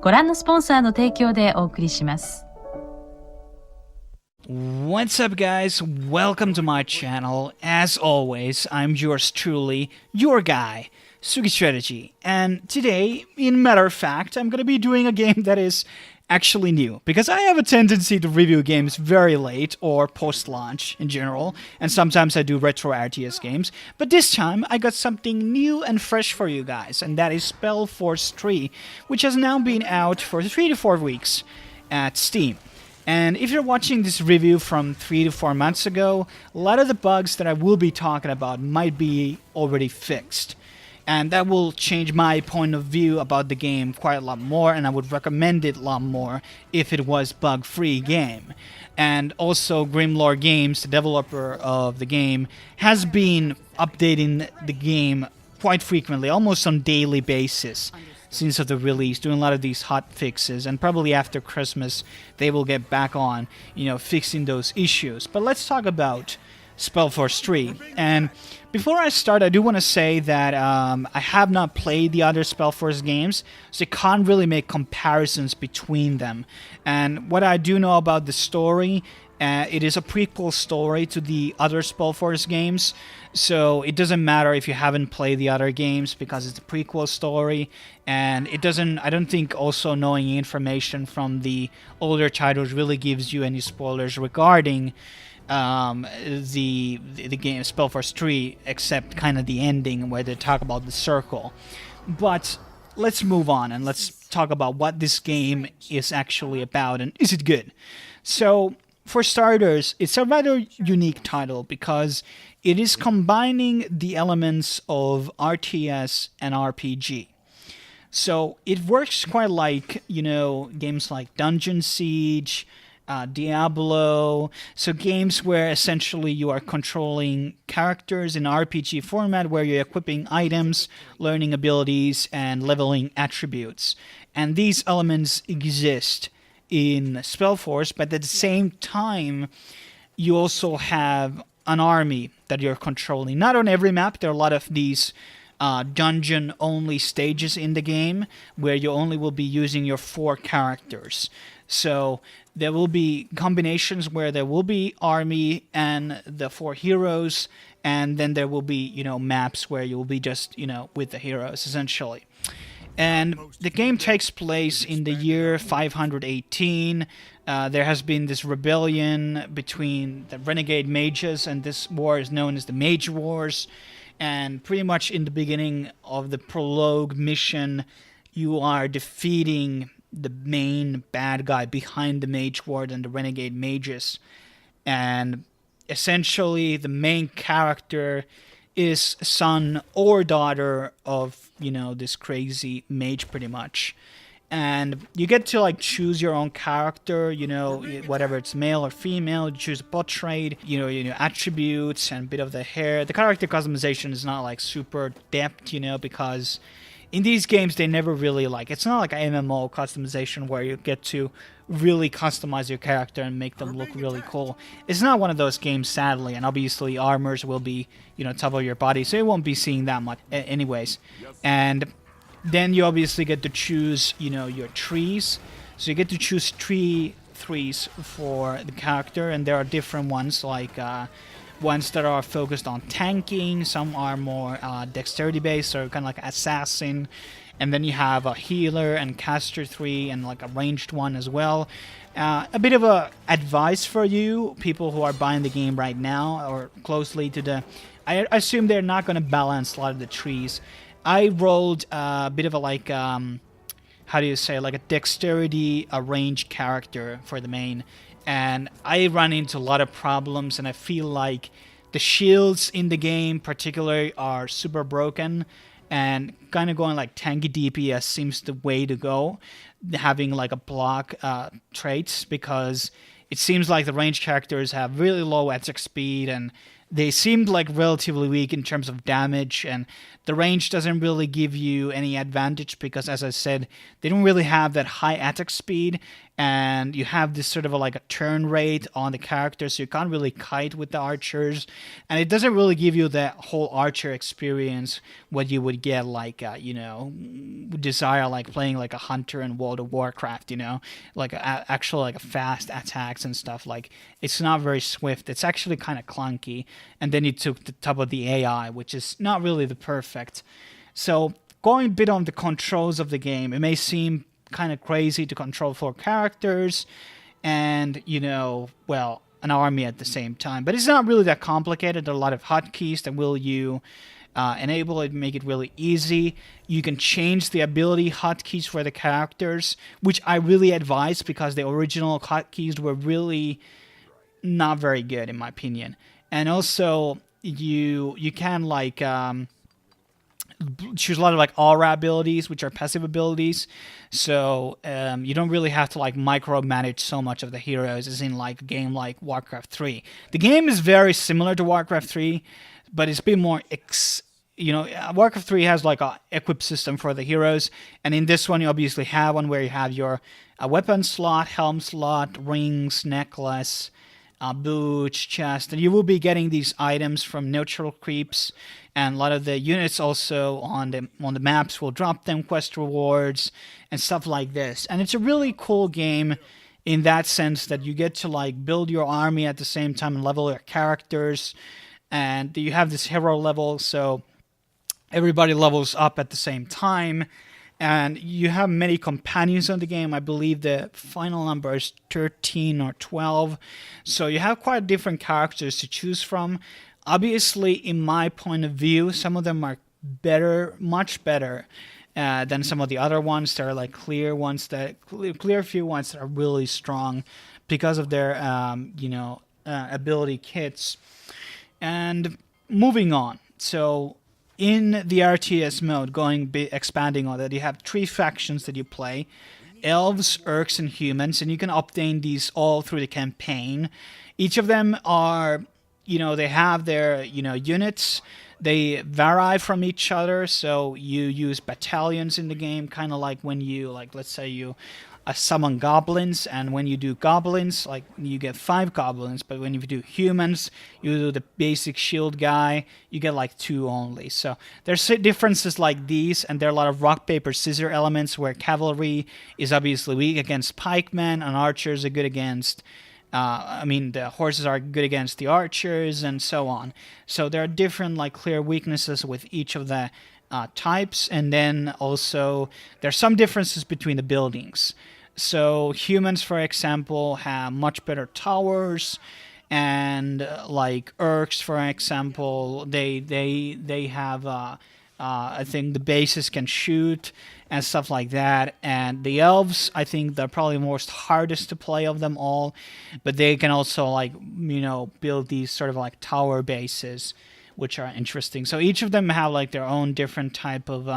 ご覧のスポンサーの提供でお送りします。What's up, guys? Welcome to my channel. As always, I'm yours truly, your guy, Sugi Strategy. And today, in matter of fact, I'm gonna be doing a game that is actually new, because I have a tendency to review games very late or post-launch in general, and sometimes I do retro RTS games, but this time I got something new and fresh for you guys, and that is Spellforce 3, which has now been out for 3 to 4 weeks at Steam. And if you're watching this review from 3 to 4 months ago, a lot of the bugs that I will be talking about might be already fixed. And that will change my point of view about the game quite a lot more, and I would recommend it a lot more if it was bug-free game. And also Grimlore Games, the developer of the game, has been updating the game quite frequently, almost on a daily basis since the release, doing a lot of these hot fixes, and probably after Christmas they will get back on, fixing those issues. But let's talk about Spellforce 3. And before I start, I do want to say that I have not played the other Spellforce games, so I can't really make comparisons between them. And what I do know about the story, it is a prequel story to the other Spellforce games, so it doesn't matter if you haven't played the other games because it's a prequel story, and I don't think also knowing information from the older titles really gives you any spoilers regarding the game Spellforce 3, except kind of the ending where they talk about the circle. But let's move on and let's talk about what this game is actually about, and is it good? So for starters, it's a rather unique title because it is combining the elements of RTS and RPG. So it works quite like, games like Dungeon Siege, Diablo, so games where essentially you are controlling characters in RPG format where you're equipping items, learning abilities, and leveling attributes. And these elements exist in Spellforce, but at the same time, you also have an army that you're controlling. Not on every map, there are a lot of these dungeon-only stages in the game where you only will be using your 4 characters. So there will be combinations where there will be army and the 4 heroes, and then there will be, maps where you will be just, with the heroes, essentially. And the game takes place in the year 518. There has been this rebellion between the renegade mages, and this war is known as the Mage Wars. And pretty much in the beginning of the prologue mission, you are defeating the main bad guy behind the Mage Ward and the renegade mages. And essentially, the main character is son or daughter of, this crazy mage, pretty much. And you get to choose your own character, whatever it's male or female. You choose a portrait, attributes and a bit of the hair. The character customization is not super depth, because in these games they never really it's not like an MMO customization where you get to really customize your character and make them look really cool. It's not one of those games, sadly, and obviously armors will be, top of your body, so you won't be seeing that much anyways. And then you obviously get to choose, your trees. So you get to choose 3 trees for the character, and there are different ones, ones that are focused on tanking, some are more dexterity-based, or kind of like assassin, and then you have a healer and caster 3, and a ranged one as well. A bit of a advice for you, people who are buying the game right now, or closely to the... I assume they're not going to balance a lot of the trees. I rolled a bit of a how do you say, a dexterity, a ranged character for the main, and I run into a lot of problems, and I feel like the shields in the game particularly are super broken, and kind of going tanky DPS seems the way to go, having a block traits, because it seems like the ranged characters have really low attack speed, and they seemed like relatively weak in terms of damage, and the range doesn't really give you any advantage because, as I said, they don't really have that high attack speed, and you have this sort of a turn rate on the characters, so you can't really kite with the archers, and it doesn't really give you that whole archer experience what you would get desire like playing like a hunter in World of Warcraft, like actual fast attacks and stuff. Like, it's not very swift. It's actually kind of clunky. And then you took the top of the AI, which is not really the perfect. So going a bit on the controls of the game, it may seem kind of crazy to control 4 characters and, an army at the same time. But it's not really that complicated. There are a lot of hotkeys that will you enable it, make it really easy. You can change the ability hotkeys for the characters, which I really advise because the original hotkeys were really not very good in my opinion. And also you can choose a lot of aura abilities, which are passive abilities. So you don't really have to micromanage so much of the heroes as in a game like Warcraft 3. The game is very similar to Warcraft 3, but it's a bit more Warcraft 3 has a equip system for the heroes, and in this one you obviously have one where you have your weapon slot, helm slot, rings, necklace, boots, chest, and you will be getting these items from neutral creeps, and a lot of the units also on the maps will drop them quest rewards and stuff like this. And it's a really cool game in that sense that you get to build your army at the same time and level your characters, and you have this hero level, so everybody levels up at the same time. And you have many companions on the game. I believe the final number is 13 or 12. So you have quite different characters to choose from. Obviously, in my point of view, some of them are better, much better than some of the other ones. There are clear few ones that are really strong because of their ability kits. And moving on. So in the RTS mode, expanding on that, you have 3 factions that you play: Elves, Orcs, and Humans, and you can obtain these all through the campaign. Each of them are, they have their, units. They vary from each other, so you use battalions in the game, kind of like when you, let's say you summon goblins, and when you do goblins, you get 5 goblins, but when you do humans, you do the basic shield guy, you get 2 only. So there's differences like these, and there are a lot of rock, paper, scissors elements where cavalry is obviously weak against pikemen, and archers are good against the horses are good against the archers, and so on. So there are different clear weaknesses with each of the types, and then also there's some differences between the buildings. So humans, for example, have much better towers, and orcs, for example, they have I think the bases can shoot and stuff like that. And the elves, I think they're probably most hardest to play of them all, but they can also build these sort of tower bases, which are interesting. So each of them have their own different type of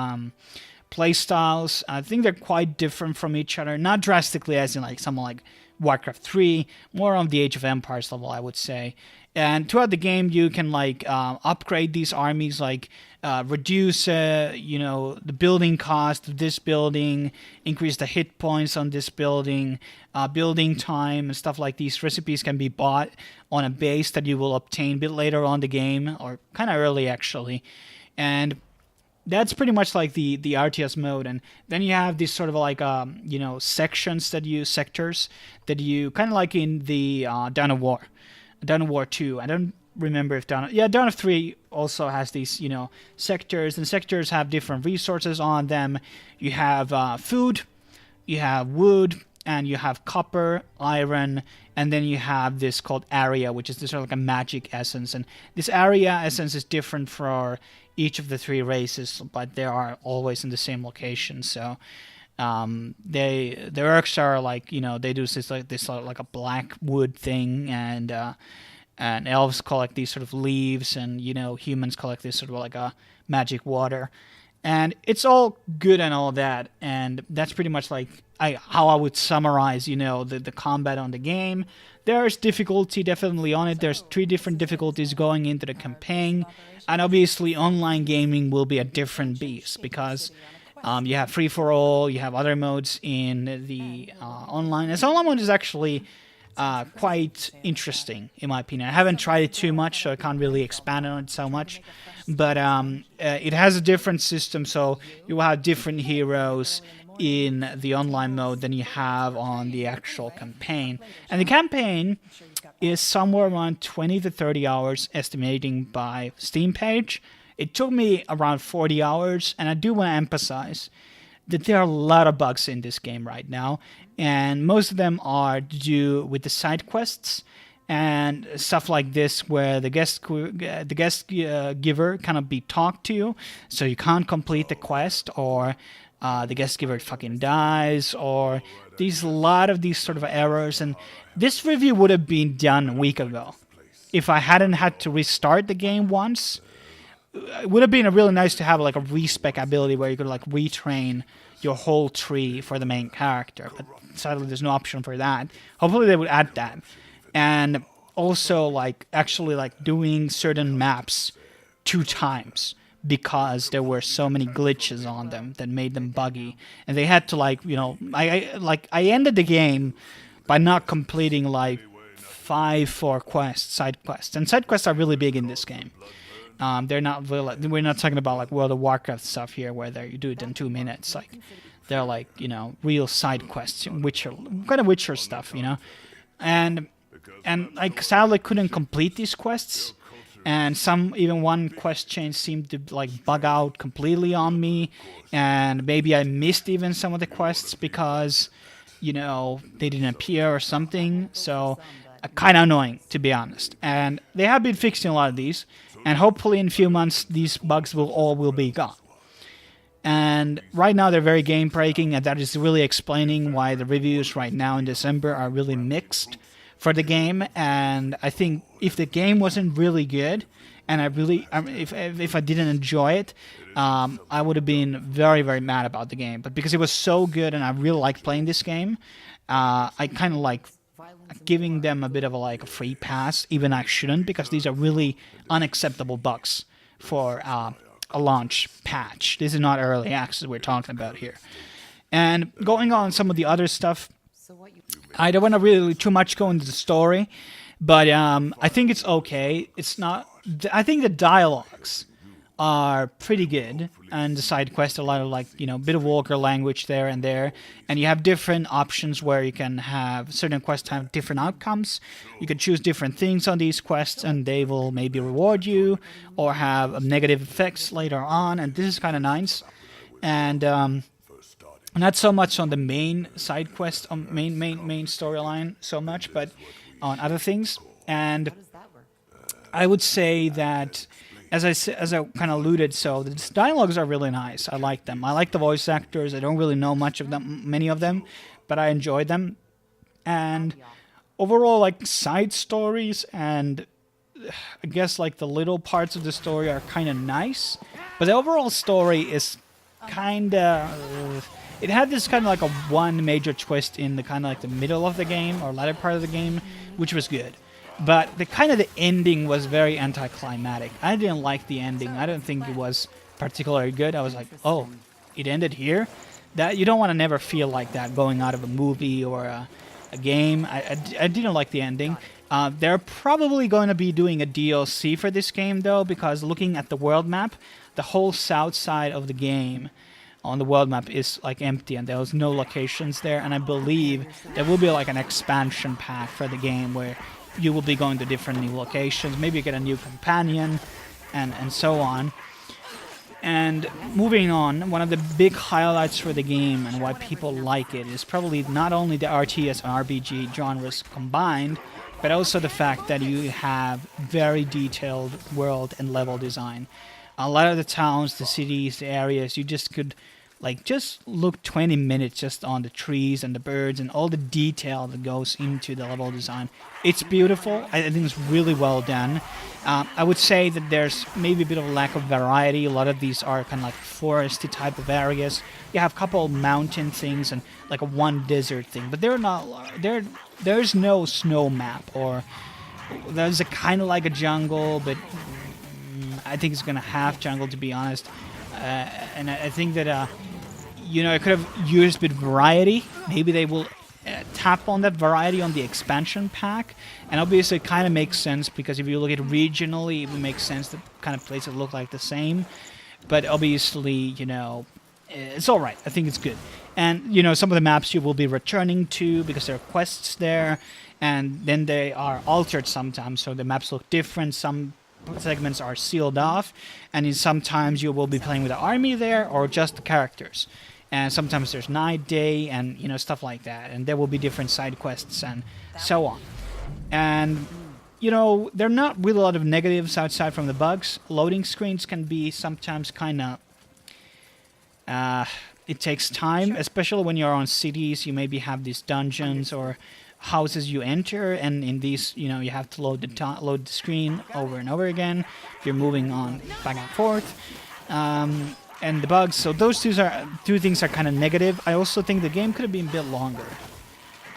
play styles. I think they're quite different from each other, not drastically as in someone like Warcraft 3, more on the Age of Empires level, I would say. And throughout the game, you can upgrade these armies, reduce the building cost of this building, increase the hit points on this building, building time and stuff like these. Recipes can be bought on a base that you will obtain a bit later on the game, or kind of early actually. And that's pretty much the RTS mode. And then you have these sort of sections sectors that you kind of like in the Dawn of War. Dawn of War 2. I don't remember if Dawn of 3 also has these, sectors, and sectors have different resources on them. You have food, you have wood, and you have copper, iron, and then you have this called area, which is this sort of a magic essence. And this area essence is different for each of the 3 races, but they are always in the same location. So the orcs are they do this a black wood thing, and elves collect these sort of leaves, and humans collect this sort of a magic water, and it's all good and all that. And that's pretty much how I would summarize the combat on the game. there's difficulty definitely on it. There's 3 different difficulties going into the campaign, and obviously online gaming will be a different beast because you have free for all, you have other modes in the online. And online mode is actually quite interesting in my opinion. I haven't tried it too much, so I can't really expand on it so much. But it has a different system, so you will have different heroes in the online mode than you have on the actual campaign. And the campaign is somewhere around 20 to 30 hours, estimating by Steam page. It took me around 40 hours, and I do want to emphasize that there are a lot of bugs in this game right now, and most of them are to do with the side quests and stuff like this, where the guest giver cannot be talked to, so you can't complete the quest, or the guest giver fucking dies, or a lot of these sort of errors. And this review would have been done a week ago if I hadn't had to restart the game once. It would have been really nice to have like a respec ability where you could like retrain your whole tree for the main character, but sadly there's no option for that. Hopefully they would add that. And also like actually like doing certain maps 2 times, because there were so many glitches on them that made them buggy, and they had to like, you know, I ended the game by not completing like 5 side quests, and side quests are really big in this game. They're not really, we're not talking about like World of Warcraft stuff here where you do it in 2 minutes. Like they're like, you know, real side quests, Witcher, kind of Witcher stuff, you know. And I sadly couldn't complete these quests, and even one quest chain seemed to like bug out completely on me, and maybe I missed even some of the quests because, you know, they didn't appear or something. So kind of annoying, to be honest. And they have been fixing a lot of these, and hopefully in a few months these bugs will be gone. And right now they're very game breaking, and that is really explaining why the reviews right now in December are really mixed for the game. And I think if the game wasn't really good, and if I didn't enjoy it, I would have been very, very mad about the game. But because it was so good and I really like playing this game, I kind of like giving them a bit of a free pass, even I shouldn't, because these are really unacceptable bugs for a launch patch. This is not early access we're talking about here. And going on some of the other stuff, I don't want to really too much go into the story, but I think it's okay. It's not. I think the dialogues are pretty good, and the side quest, a lot of bit of Walker language there, and you have different options where you can have certain quests have different outcomes. You can choose different things on these quests, and they will maybe reward you or have negative effects later on, and this is kind of nice. And not so much on the main side quest, on main storyline so much, but on other things. And I would say that, as I kind of alluded, so the dialogues are really nice. I like them. I like the voice actors. I don't really know many of them, but I enjoyed them. And overall, side stories and I guess the little parts of the story are kind of nice, but the overall story is kind of. It had this kind of a one major twist in the kind of the middle of the game or latter part of the game, which was good. But the ending was very anticlimactic. I didn't like the ending. I didn't think it was particularly good. I was like, oh, it ended here? That you don't want to never feel like that going out of a movie or a game. I didn't like the ending. They're probably going to be doing a DLC for this game, though, because looking at the world map, the whole south side of the game on the world map is empty, and there's no locations there. And I believe there will be an expansion pack for the game where you will be going to different new locations, maybe get a new companion, and so on. And moving on, one of the big highlights for the game and why people like it is probably not only the RTS and RPG genres combined, but also the fact that you have very detailed world and level design. A lot of the towns, the cities, the areas, you just could Like, just look 20 minutes just on the trees and the birds and all the detail that goes into the level design. It's beautiful. I think it's really well done. I would say that there's maybe a bit of a lack of variety. A lot of these are kind of like foresty type of areas. You have a couple mountain things and like a one desert thing, but they're not. There's no snow map, or there's a kind of like a jungle, but I think it's gonna have jungle, to be honest. And I think that you know, I could have used a bit of variety. Maybe they will tap on that variety on the expansion pack. And obviously it kind of makes sense, because if you look at it regionally, it would make sense that kind of places look like the same. But obviously, you know, it's alright. I think it's good. And, you know, some of the maps you will be returning to because there are quests there. And then they are altered sometimes, so the maps look different. Some segments are sealed off. And sometimes you will be playing with the army there or just the characters. And sometimes there's night, day, and, you know, stuff like that. And there will be different side quests and so on. And, you know, there are not really a lot of negatives outside from the bugs. Loading screens can be sometimes kind of... it takes time, especially when you're on cities. You maybe have these dungeons or houses you enter, and in these, you know, you have to load the screen over and over again if you're moving on back and forth. And the bugs, so those two things are kind of negative. I also think the game could have been a bit longer.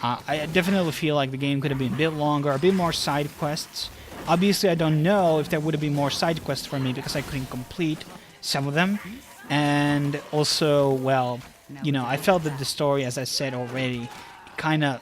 I definitely feel like the game could have been a bit longer, a bit more side quests. Obviously, I don't know if there would have been more side quests for me because I couldn't complete some of them. And also, well, you know, I felt that the story, as I said already, kind of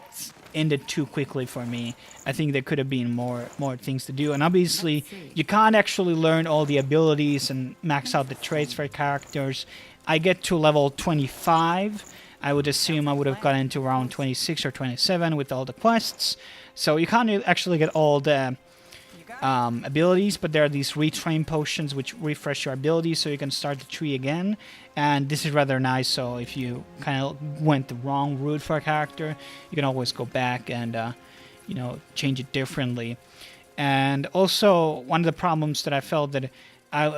ended too quickly for me. I think there could have been more things to do. And obviously, you can't actually learn all the abilities and max out the traits for characters. I get to level 25. I would assume I would have gotten to around 26 or 27 with all the quests. So you can't actually get all the abilities, but there are these Retraining Potions which refresh your abilities so you can start the tree again. And this is rather nice, so if you kind of went the wrong route for a character, you can always go back and, you know, change it differently. And also, one of the problems that I felt that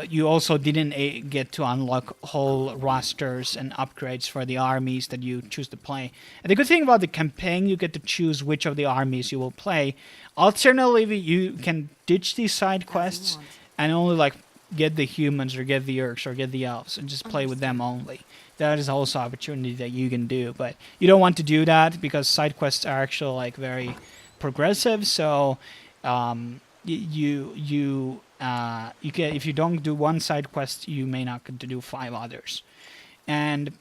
you also didn't get to unlock whole rosters and upgrades for the armies that you choose to play. And the good thing about the campaign, you get to choose which of the armies you will play. Alternatively, you can ditch these side quests and only like get the humans or get the Orcs or get the Elves and just play with them only. That is also an opportunity that you can do, but you don't want to do that because side quests are actually like very progressive. So you can, if you don't do one side quest, you may not get to do 5 others. And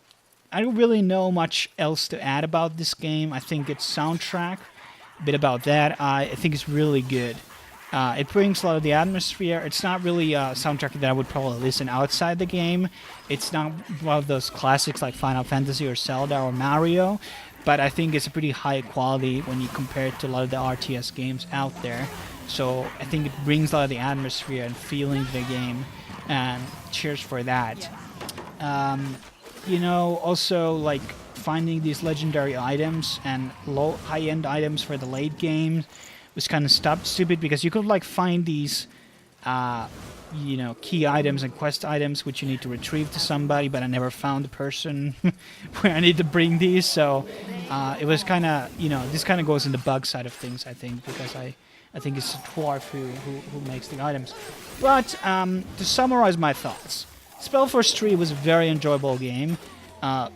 I don't really know much else to add about this game. I think its soundtrack, a bit about that, I think it's really good. It brings a lot of the atmosphere. It's not really a soundtrack that I would probably listen outside the game. It's not one of those classics like Final Fantasy or Zelda or Mario, but I think it's a pretty high quality when you compare it to a lot of the RTS games out there. So I think it brings a lot of the atmosphere and feeling to the game, and cheers for that. You know, also like finding these legendary items and high-end items for the late game was kind of stupid because you could like find these you know, key items and quest items which you need to retrieve to somebody, but I never found the person where I need to bring these. So it was kind of, you know, this kind of goes in the bug side of things, I think, because I think it's a dwarf who makes the items. But to summarize my thoughts, Spellforce 3 was a very enjoyable game.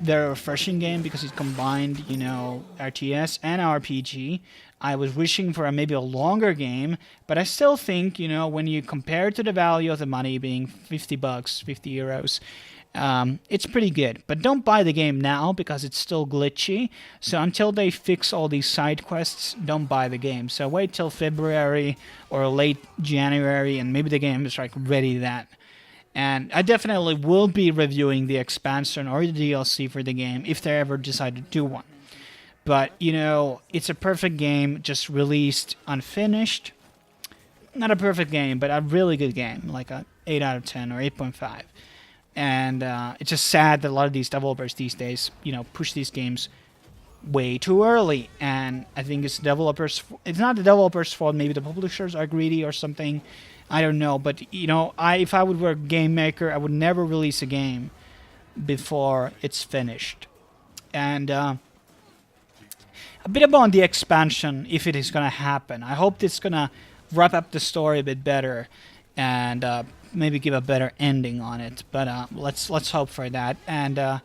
Very refreshing game because it combined, you know, RTS and RPG. I was wishing for maybe a longer game, but I still think, you know, when you compare it to the value of the money being 50 bucks, 50 euros, it's pretty good. But don't buy the game now because it's still glitchy. So until they fix all these side quests, don't buy the game. So wait till February or late January and maybe the game is like ready then. And I definitely will be reviewing the expansion or the DLC for the game if they ever decide to do one. But, you know, it's a perfect game, just released unfinished. Not a perfect game, but a really good game, like a 8 out of 10 or 8.5. And it's just sad that a lot of these developers these days, you know, push these games way too early. And I think it's developers. It's not the developers' fault. Maybe the publishers are greedy or something. I don't know. But, you know, if I would were a game maker, I would never release a game before it's finished. And a bit about the expansion, if it is going to happen. I hope it's going to wrap up the story a bit better and maybe give a better ending on it. But let's hope for that. And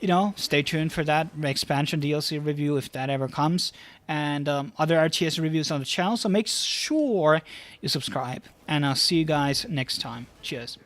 you know, stay tuned for that expansion DLC review if that ever comes, and other RTS reviews on the channel. So make sure you subscribe, and I'll see you guys next time. Cheers.